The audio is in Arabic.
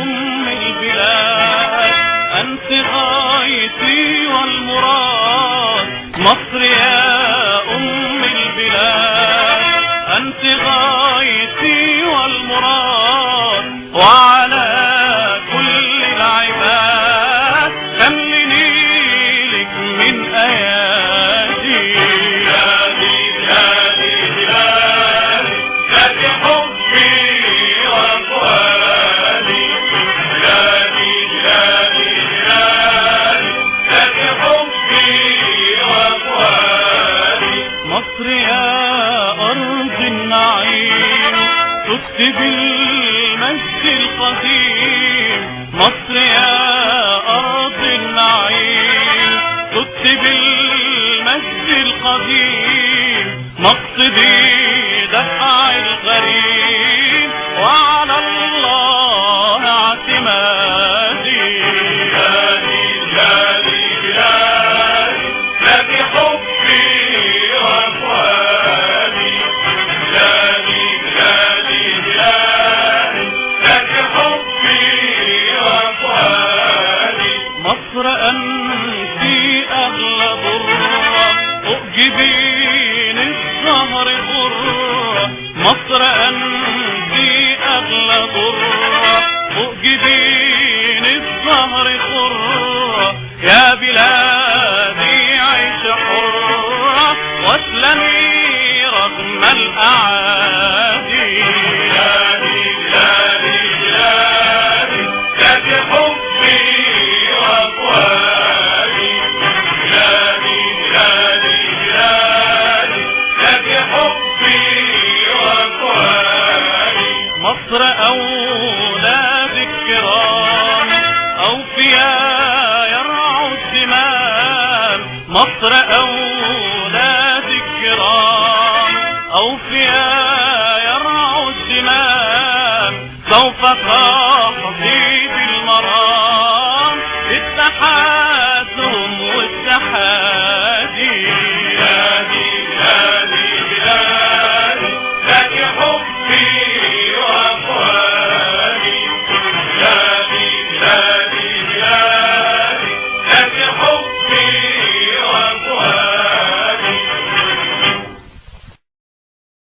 أم البلاد أنت غايتي والمراد، مصر يا أم البلاد أنت غايتي والمراد، وعلى كل العباد خليني لك من أيادي. مصر يا أرض النعيم تكتب المجد القديم، مصر يا أرض النعيم تكتب المجد القديم، مقصدي دفع الغريب وعلى الله اعتمادي. مصر أنت أغلى ضرة أؤجبين الزهر غرة، مصر أنت أغلى ضرة أؤجبين الزهر غرة، يا بلادي عيش حرة واسلمي رغم الأعادي. مصر أولاد الكرام أوفياء يرعوا الزمام، مصر أولاد الكرام أوفياء يرعوا الزمام، سوف تحصي بالمرام التحاسم والتحادي. حبي